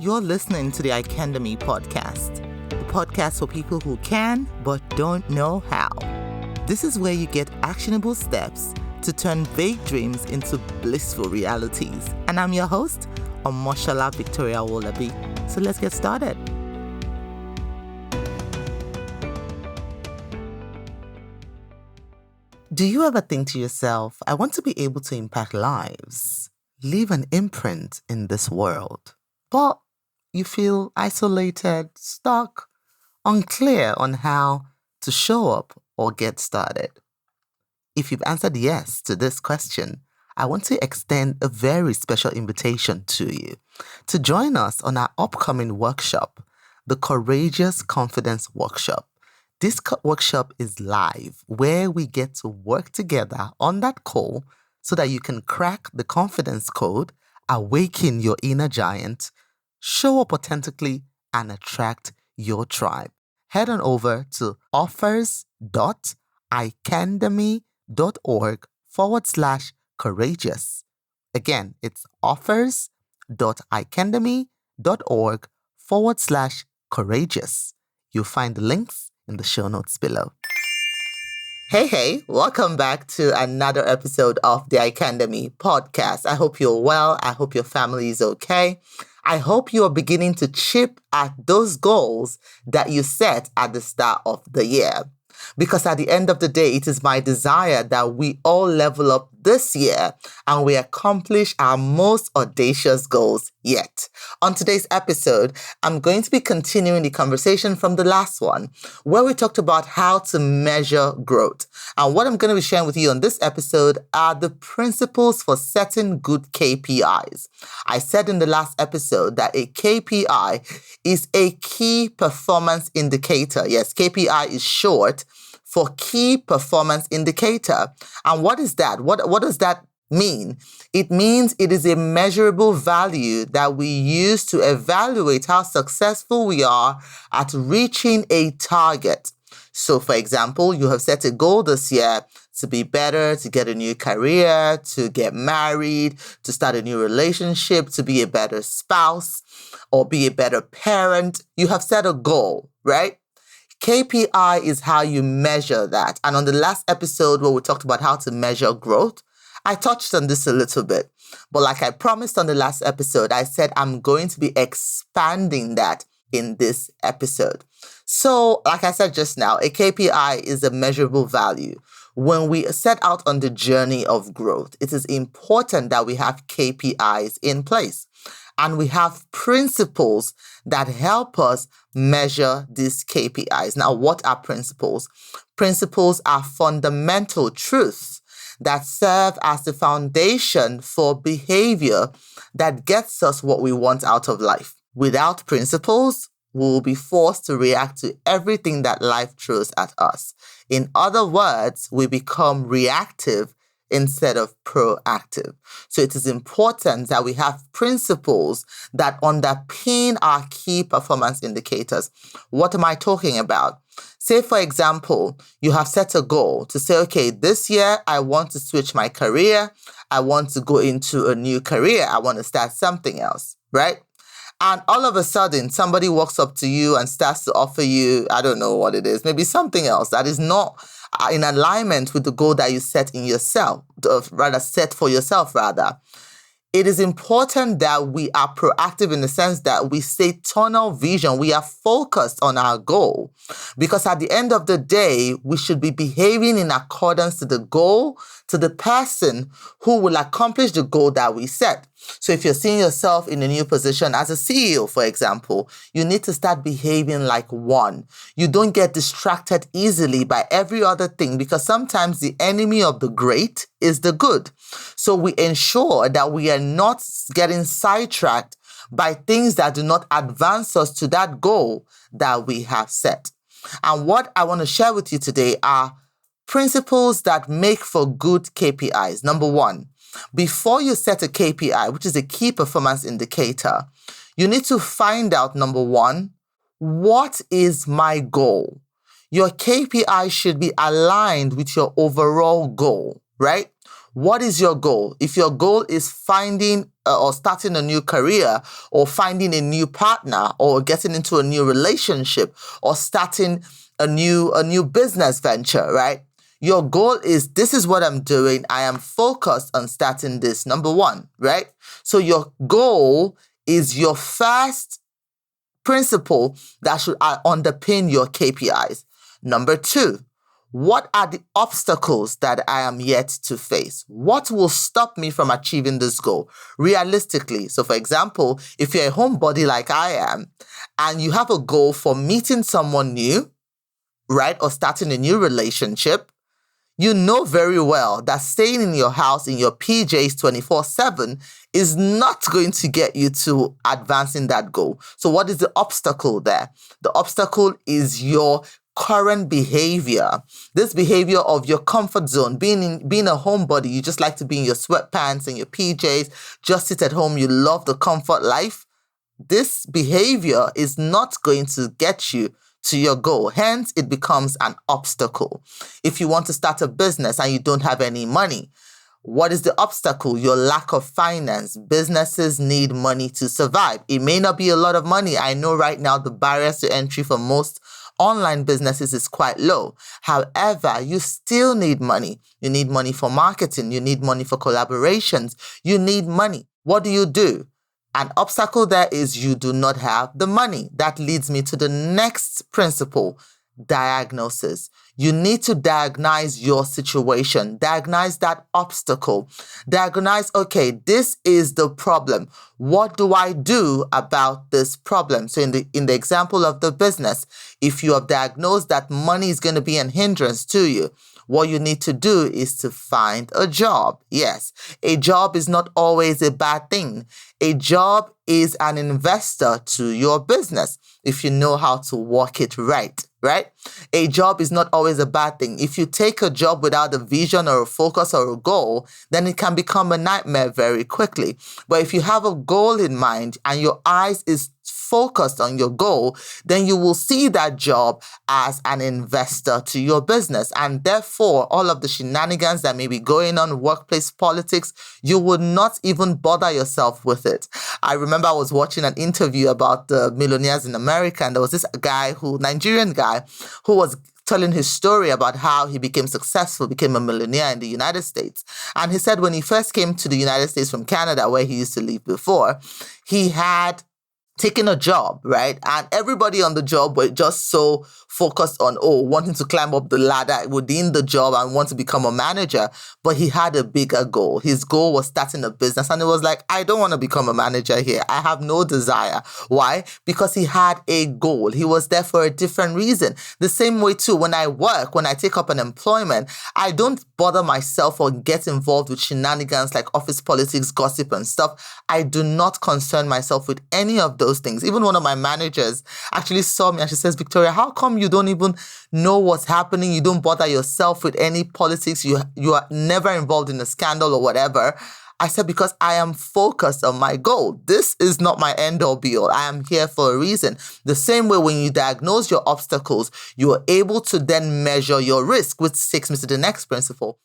You're listening to the Icandemy podcast, the podcast for people who can but don't know how. This is where you get actionable steps to turn vague dreams into blissful realities. And I'm your host, Omoshola Victoria Wolabi. So let's get started. Do you ever think to yourself, I want to be able to impact lives, leave an imprint in this world, but you feel isolated, stuck, unclear on how to show up or get started? If you've answered yes to this question, I want to extend a very special invitation to you to join us on our upcoming workshop, the Courageous Confidence Workshop. This workshop is live, where we get to work together on that call so that you can crack the confidence code, awaken your inner giant, show up authentically, and attract your tribe. Head on over to offers.icandemy.org/courageous. Again, it's offers.icandemy.org/courageous. You'll find the links in the show notes below. Hey, welcome back to another episode of the Icandemy podcast. I hope you're well. I hope your family is okay. I hope you are beginning to chip at those goals that you set at the start of the year. Because at the end of the day, it is my desire that we all level up this year and we accomplish our most audacious goals yet. On today's episode, I'm going to be continuing the conversation from the last one, where we talked about how to measure growth. And what I'm going to be sharing with you on this episode are the principles for setting good KPIs. I said in the last episode that a KPI is a key performance indicator. Yes, KPI is short for key performance indicator. And what is that? What does that mean? It means it is a measurable value that we use to evaluate how successful we are at reaching a target. So, for example, you have set a goal this year to be better, to get a new career, to get married, to start a new relationship, to be a better spouse, or be a better parent. You have set a goal, right? KPI is how you measure that. And on the last episode where we talked about how to measure growth, I touched on this a little bit. But like I promised on the last episode, I said I'm going to be expanding that in this episode. So, like I said just now, a KPI is a measurable value. When we set out on the journey of growth, it is important that we have KPIs in place. And we have principles that help us measure these KPIs. Now, what are principles? Principles are fundamental truths that serve as the foundation for behavior that gets us what we want out of life. Without principles, we will be forced to react to everything that life throws at us. In other words, we become reactive instead of proactive. So it is important that we have principles that underpin our key performance indicators. What am I talking about? Say, for example, you have set a goal to say, okay, this year I want to switch my career. I want to go into a new career. I want to start something else, right? And all of a sudden, somebody walks up to you and starts to offer you, I don't know what it is, maybe something else that is not in alignment with the goal that you set in yourself, set for yourself. It is important that we are proactive in the sense that we stay tunnel vision. We are focused on our goal, because at the end of the day, we should be behaving in accordance to the goal, to the person who will accomplish the goal that we set. So if you're seeing yourself in a new position as a CEO, for example, you need to start behaving like one. You don't get distracted easily by every other thing, because sometimes the enemy of the great is the good. So we ensure that we are not getting sidetracked by things that do not advance us to that goal that we have set. And what I want to share with you today are principles that make for good KPIs. Number one, before you set a KPI, which is a key performance indicator, you need to find out, number one, what is my goal? Your KPI should be aligned with your overall goal, right? What is your goal? If your goal is finding or starting a new career, or finding a new partner, or getting into a new relationship, or starting a new business venture, right? Your goal is, this is what I'm doing. I am focused on starting this, number one, right? So your goal is your first principle that should underpin your KPIs. Number two, what are the obstacles that I am yet to face? What will stop me from achieving this goal realistically? So for example, if you're a homebody like I am, and you have a goal for meeting someone new, right, or starting a new relationship, you know very well that staying in your house in your PJs 24/7 is not going to get you to advancing that goal. So what is the obstacle there? The obstacle is your current behavior. This behavior of your comfort zone, being a homebody, you just like to be in your sweatpants and your PJs, just sit at home, you love the comfort life. This behavior is not going to get you to your goal. Hence, it becomes an obstacle. If you want to start a business and you don't have any money, what is the obstacle? Your lack of finance. Businesses need money to survive. It may not be a lot of money. I know right now the barriers to entry for most online businesses is quite low. However, you still need money. You need money for marketing. You need money for collaborations. You need money. What do? An obstacle there is you do not have the money. That leads me to the next principle, diagnosis. You need to diagnose your situation, diagnose that obstacle, diagnose, okay, this is the problem. What do I do about this problem? So in the example of the business, if you have diagnosed that money is going to be an hindrance to you, what you need to do is to find a job. Yes, a job is not always a bad thing. A job is an investor to your business if you know how to work it right? A job is not always a bad thing. If you take a job without a vision or a focus or a goal, then it can become a nightmare very quickly. But if you have a goal in mind and your eyes is focused on your goal, then you will see that job as an investor to your business. And therefore, all of the shenanigans that may be going on, workplace politics, you would not even bother yourself with it. I remember I was watching an interview about the millionaires in America, and there was this Nigerian guy, who was telling his story about how he became successful, became a millionaire in the United States. And he said when he first came to the United States from Canada, where he used to live before, he had taking a job, right? And everybody on the job were just so focused on, wanting to climb up the ladder within the job and want to become a manager. But he had a bigger goal. His goal was starting a business. And it was like, I don't want to become a manager here. I have no desire. Why? Because he had a goal. He was there for a different reason. The same way too, when I take up an employment, I don't bother myself or get involved with shenanigans like office politics, gossip and stuff. I do not concern myself with any of those things. Even one of my managers actually saw me and she says, Victoria, how come you don't even know what's happening? You don't bother yourself with any politics. You are never involved in a scandal or whatever. I said, because I am focused on my goal. This is not my end all be all. I am here for a reason. The same way when you diagnose your obstacles, you are able to then measure your risk, which takes me to the next principle.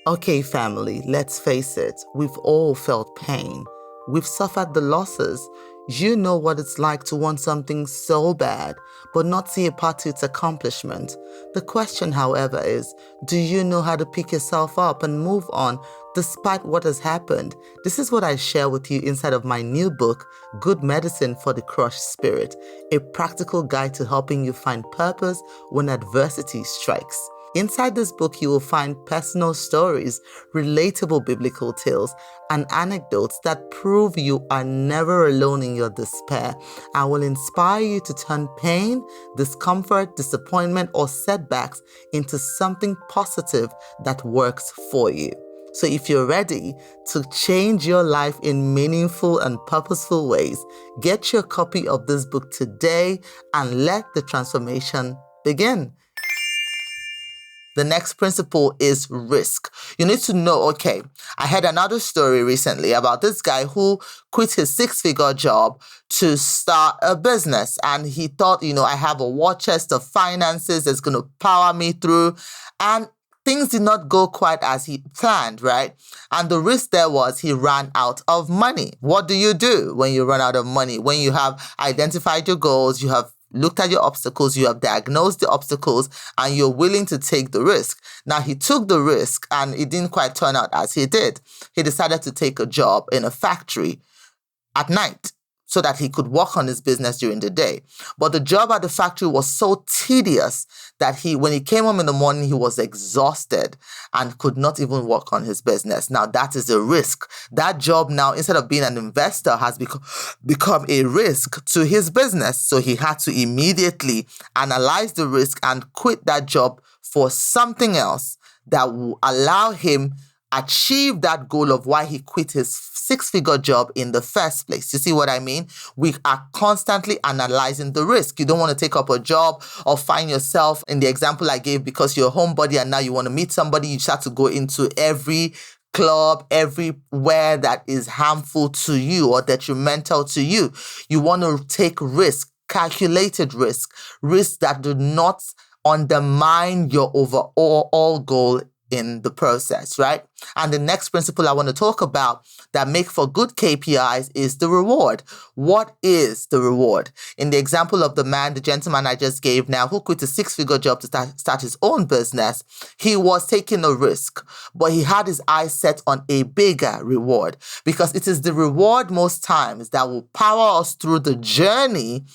Okay, family, let's face it. We've all felt pain. We've suffered the losses. You know what it's like to want something so bad, but not see a path to its accomplishment. The question, however, is, do you know how to pick yourself up and move on despite what has happened? This is what I share with you inside of my new book, Good Medicine for the Crushed Spirit, a practical guide to helping you find purpose when adversity strikes. Inside this book, you will find personal stories, relatable biblical tales, and anecdotes that prove you are never alone in your despair and will inspire you to turn pain, discomfort, disappointment, or setbacks into something positive that works for you. So if you're ready to change your life in meaningful and purposeful ways, get your copy of this book today and let the transformation begin. The next principle is risk. You need to know, okay, I heard another story recently about this guy who quit his 6-figure job to start a business. And he thought, I have a war chest of finances that's going to power me through. And things did not go quite as he planned, right? And the risk there was he ran out of money. What do you do when you run out of money? When you have identified your goals, you have looked at your obstacles, you have diagnosed the obstacles, and you're willing to take the risk. Now, he took the risk and it didn't quite turn out as he did. He decided to take a job in a factory at night so that he could work on his business during the day. But the job at the factory was so tedious that when he came home in the morning, he was exhausted and could not even work on his business. Now, that is a risk. That job now, instead of being an investor, has become a risk to his business. So he had to immediately analyze the risk and quit that job for something else that will allow him achieve that goal of why he quit his six-figure job in the first place. You see what I mean? We are constantly analyzing the risk. You don't want to take up a job or find yourself in the example I gave because you're a homebody and now you want to meet somebody. You start to go into every club, everywhere that is harmful to you or detrimental to you. You want to take risk, calculated risk that do not undermine your overall goal in the process, right? And the next principle I want to talk about that make for good KPIs is the reward. What is the reward? In the example of the gentleman I just gave now, who quit a six-figure job to start his own business, he was taking a risk, but he had his eyes set on a bigger reward because it is the reward most times that will power us through the journey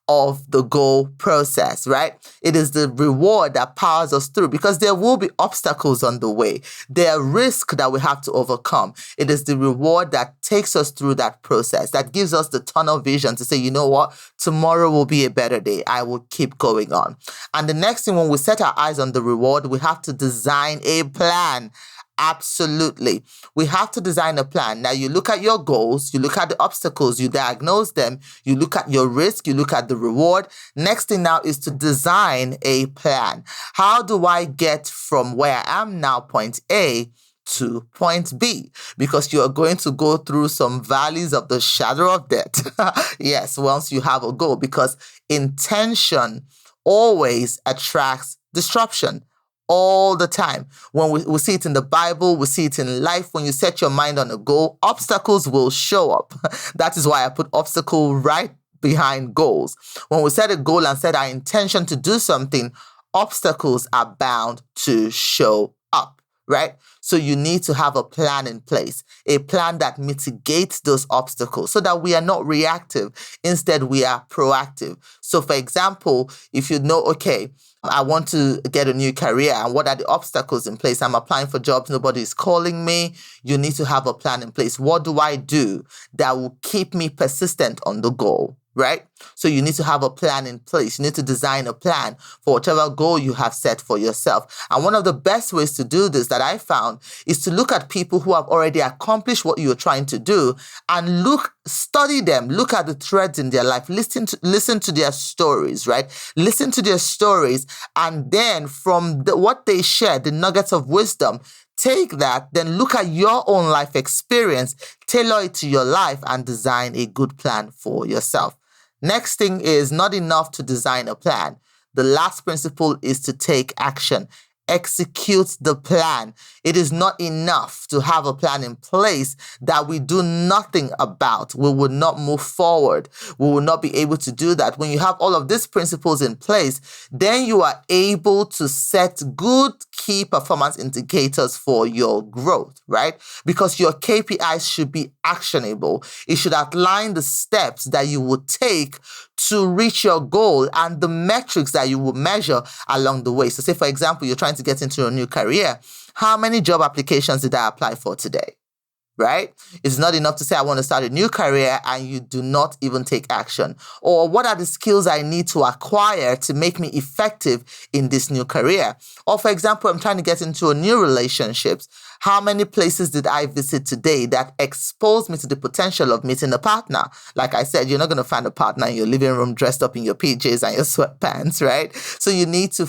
of the goal process, right? It is the reward that powers us through because there will be obstacles on the way. There are risks that we have to overcome. It is the reward that takes us through that process, that gives us the tunnel vision to say, you know what, tomorrow will be a better day. I will keep going on. And the next thing, when we set our eyes on the reward, we have to design a plan. Absolutely. We have to design a plan. Now, you look at your goals, you look at the obstacles, you diagnose them, you look at your risk, you look at the reward. Next thing now is to design a plan. How do I get from where I am now, point A, to point B? Because you are going to go through some valleys of the shadow of death. Yes, once you have a goal, because intention always attracts disruption. All the time. When we see it in the Bible, we see it in life. When you set your mind on a goal, obstacles will show up. That is why I put obstacle right behind goals. When we set a goal and set our intention to do something, obstacles are bound to show up, right? So you need to have a plan in place, a plan that mitigates those obstacles so that we are not reactive. Instead, we are proactive. So for example, if you know, okay, I want to get a new career and what are the obstacles in place? I'm applying for jobs, nobody is calling me. You need to have a plan in place. What do I do that will keep me persistent on the goal? Right? So you need to have a plan in place. You need to design a plan for whatever goal you have set for yourself. And one of the best ways to do this that I found is to look at people who have already accomplished what you're trying to do and study them, look at the threads in their life, listen to their stories, right? Listen to their stories. And then from what they share, the nuggets of wisdom, take that, then look at your own life experience, tailor it to your life and design a good plan for yourself. Next thing is not enough to design a plan. The last principle is to take action. Execute the plan. It is not enough to have a plan in place that we do nothing about. We will not move forward. We will not be able to do that. When you have all of these principles in place, then you are able to set good key performance indicators for your growth, right? Because your KPIs should be actionable. It should outline the steps that you would take to reach your goal and the metrics that you will measure along the way. So say, for example, you're trying to get into a new career. How many job applications did I apply for today? Right? It's not enough to say I want to start a new career and you do not even take action. Or what are the skills I need to acquire to make me effective in this new career? Or for example, I'm trying to get into a new relationship. How many places did I visit today that exposed me to the potential of meeting a partner? Like I said, you're not going to find a partner in your living room dressed up in your PJs and your sweatpants, right? So you need to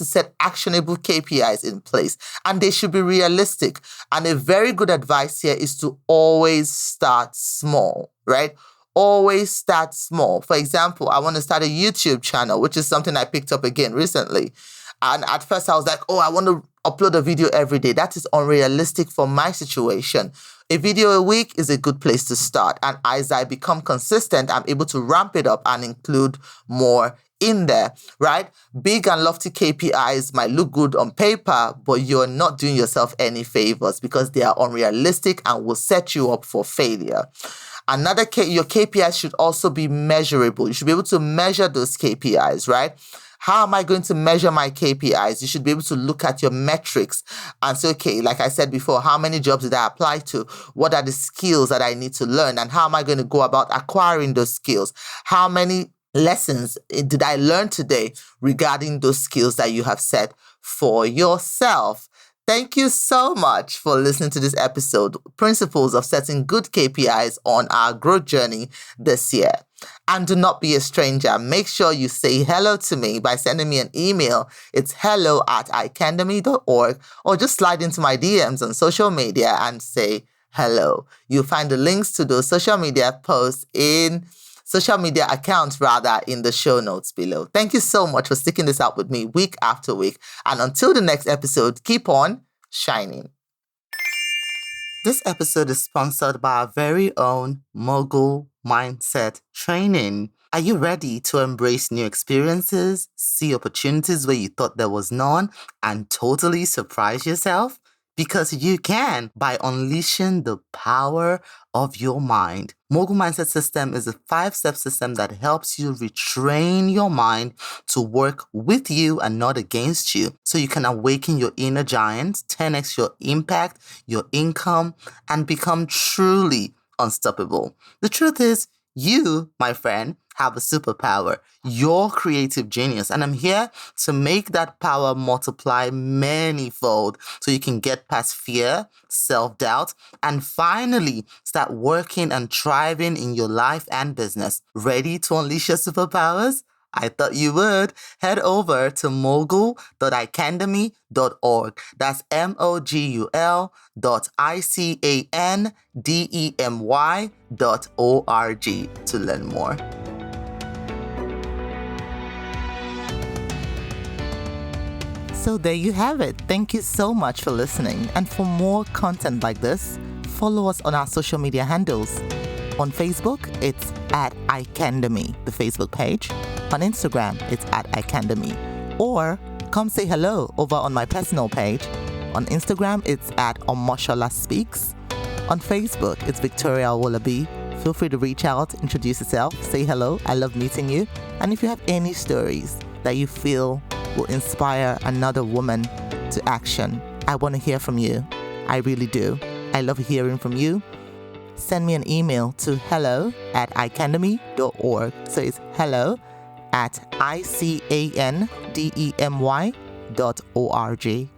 set actionable KPIs in place, and they should be realistic. And a very good advice here is to always start small, right? Always start small. For example, I want to start a YouTube channel, which is something I picked up again recently. And at first I was like, I want to upload a video every day. That is unrealistic for my situation. A video a week is a good place to start. And as I become consistent, I'm able to ramp it up and include more in there, right? Big and lofty KPIs might look good on paper, but you're not doing yourself any favors because they are unrealistic and will set you up for failure. Your KPIs should also be measurable. You should be able to measure those KPIs, right? How am I going to measure my KPIs? You should be able to look at your metrics and say, okay, like I said before, how many jobs did I apply to? What are the skills that I need to learn? And how am I going to go about acquiring those skills? How many lessons did I learn today regarding those skills that you have set for yourself? Thank you so much for listening to this episode, Principles of Setting Good KPIs on Our Growth Journey this year. And do not be a stranger. Make sure you say hello to me by sending me an email. It's hello@icandemy.org, or just slide into my DMs on social media and say hello. You'll find the links to those social media accounts in the show notes below. Thank you so much for sticking this out with me week after week. And until the next episode, keep on shining. This episode is sponsored by our very own Mogul Mindset Training. Are you ready to embrace new experiences, see opportunities where you thought there was none, and totally surprise yourself? Because you can by unleashing the power of your mind. Mogul Mindset System is a 5-step system that helps you retrain your mind to work with you and not against you, so you can awaken your inner giant, 10x your impact, your income, and become truly unstoppable. The truth is, you, my friend, have a superpower, your creative genius. And I'm here to make that power multiply manyfold so you can get past fear, self-doubt, and finally start working and thriving in your life and business. Ready to unleash your superpowers? I thought you would. Head over to mogul.icandemy.org. That's mogul.icandemy.org to learn more. So there you have it. Thank you so much for listening. And for more content like this, follow us on our social media handles. On Facebook, it's @Icandemy, the Facebook page. On Instagram, it's @Icandemy. Or come say hello over on my personal page. On Instagram, it's @Omoshola Speaks. On Facebook, it's Victoria Wallaby. Feel free to reach out, introduce yourself, say hello. I love meeting you. And if you have any stories that you feel will inspire another woman to action, I want to hear from you. I really do. I love hearing from you. Send me an email to hello@icandemy.org. So it's hello@icandemy.org.